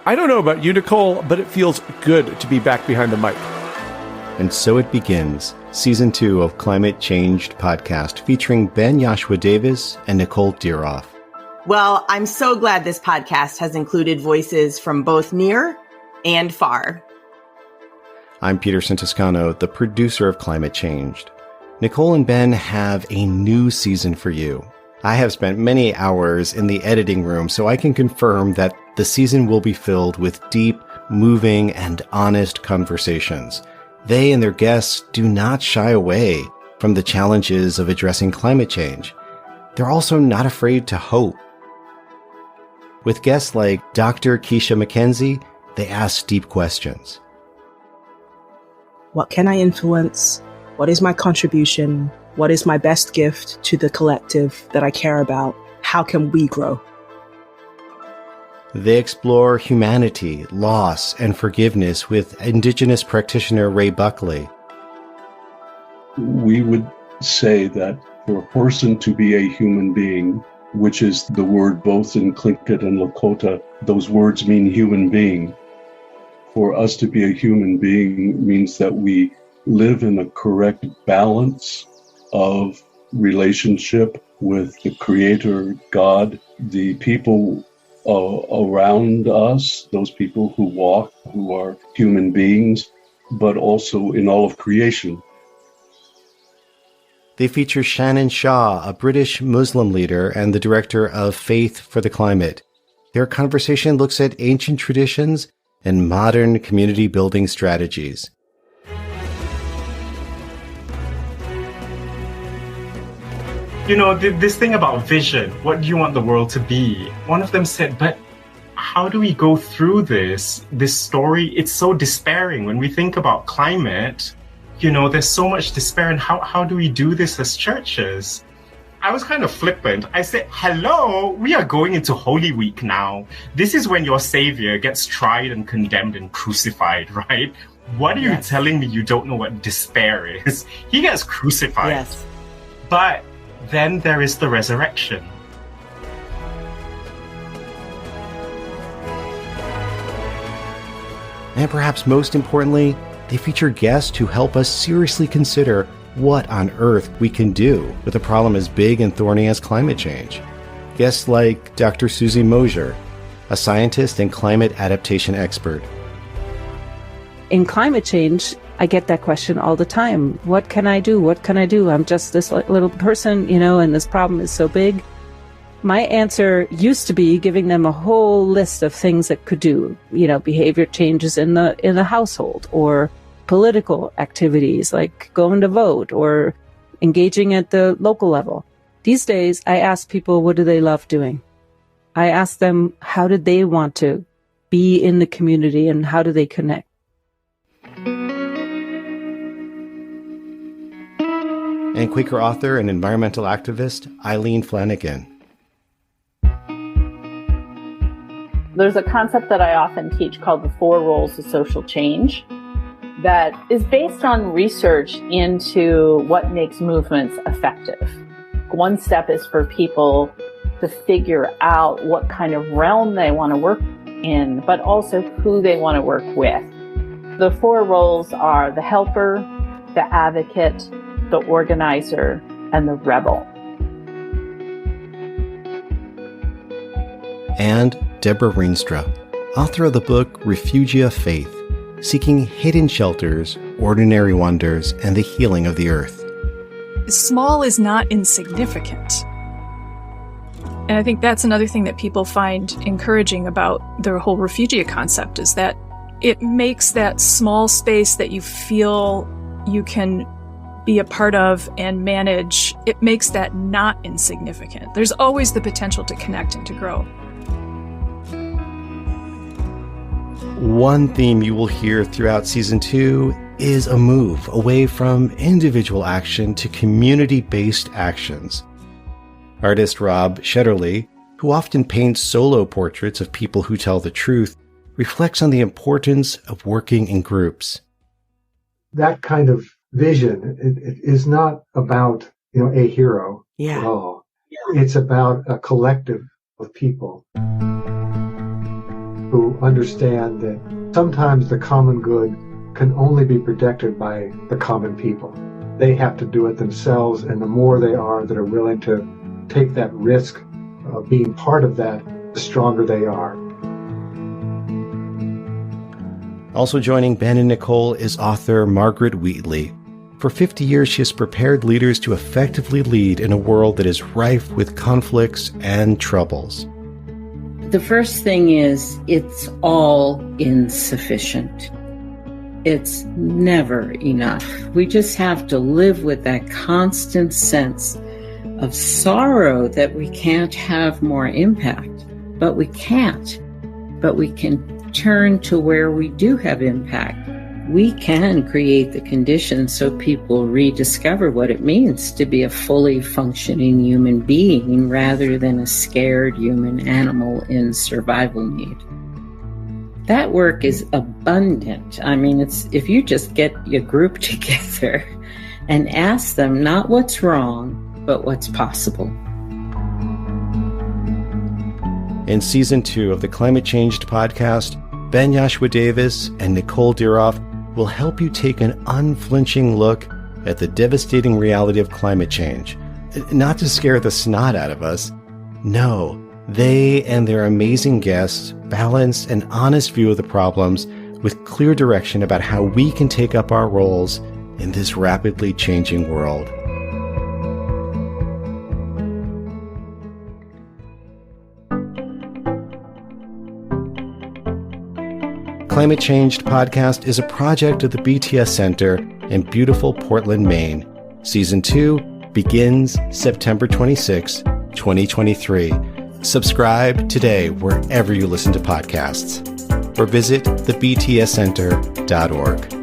I don't know about you, Nicole, but it feels good to be back behind the mic. And so it begins, Season 2 of Climate Changed podcast, featuring Ben Yosua-Davis and Nicole Diroff. Well, I'm so glad this podcast has included voices from both near and far. I'm Peter Santiscano, the producer of Climate Changed. Nicole and Ben have a new season for you. I have spent many hours in the editing room, so I can confirm that the season will be filled with deep, moving, and honest conversations. They and their guests do not shy away from the challenges of addressing climate change. They're also not afraid to hope. With guests like Dr. Keisha McKenzie, they ask deep questions. What can I influence? What is my contribution? What is my best gift to the collective that I care about? How can we grow? They explore humanity, loss, and forgiveness with Indigenous practitioner Ray Buckley. We would say that for a person to be a human being, which is the word both in Tlingit and Lakota, those words mean human being. For us to be a human being means that we live in a correct balance of relationship with the Creator, God, the people around us, those people who walk, who are human beings, but also in all of creation. They feature Shannon Shah, a British Muslim leader and the director of Faith for the Climate. Their conversation looks at ancient traditions and modern community building strategies. You know, this thing about vision, what do you want the world to be? One of them said, but how do we go through this story? It's so despairing. When we think about climate, you know, there's so much despair. And how do we do this as churches? I was kind of flippant. I said, hello, we are going into Holy Week now. This is when your savior gets tried and condemned and crucified, right? What are you telling me you don't know what despair is? He gets crucified. Yes. But then there is the resurrection. And perhaps most importantly, they feature guests who help us seriously consider what on earth we can do with a problem as big and thorny as climate change. Guests like Dr. Susi Moser, a scientist and climate adaptation expert. In climate change, I get that question all the time. What can I do? What can I do? I'm just this little person, you know, and this problem is so big. My answer used to be giving them a whole list of things that could do, you know, behavior changes in the household, or political activities like going to vote or engaging at the local level. These days, I ask people, what do they love doing? I ask them, how did they want to be in the community and how do they connect? And Quaker author and environmental activist Eileen Flanagan. There's a concept that I often teach called the 4 roles of social change that is based on research into what makes movements effective. One step is for people to figure out what kind of realm they want to work in, but also who they want to work with. The 4 roles are the helper, the advocate, the organizer, and the rebel. And Debra Rienstra, author of the book Refugia Faith, Seeking Hidden Shelters, Ordinary Wonders, and the Healing of the Earth. Small is not insignificant. And I think that's another thing that people find encouraging about the whole refugia concept, is that it makes that small space that you feel you can be a part of and manage, it makes that not insignificant. There's always the potential to connect and to grow. One theme you will hear throughout Season 2 is a move away from individual action to community-based actions. Artist Rob Shetterly, who often paints solo portraits of people who tell the truth, reflects on the importance of working in groups. That kind of vision it is not about, you know, a hero at all. It's about a collective of people. who understand that sometimes the common good can only be protected by the common people. They have to do it themselves, and the more they are that are willing to take that risk of being part of that, the stronger they are. Also joining Ben and Nicole is author Margaret Wheatley. For 50 years, she has prepared leaders to effectively lead in a world that is rife with conflicts and troubles. The first thing is, it's all insufficient. It's never enough. We just have to live with that constant sense of sorrow that we can't have more impact. But we can't. But we can turn to where we do have impact. We can create the conditions so people rediscover what it means to be a fully functioning human being rather than a scared human animal in survival need. That work is abundant. I mean, if you just get your group together and ask them not what's wrong, but what's possible. In Season 2 of the Climate Changed podcast, Ben Yosua-Davis and Nicole Diroff will help you take an unflinching look at the devastating reality of climate change. Not to scare the snot out of us. No, they and their amazing guests balance an honest view of the problems with clear direction about how we can take up our roles in this rapidly changing world. Climate Changed podcast is a project of the BTS Center in beautiful Portland, Maine. Season 2 begins September 26, 2023. Subscribe today wherever you listen to podcasts, or visit thebtscenter.org.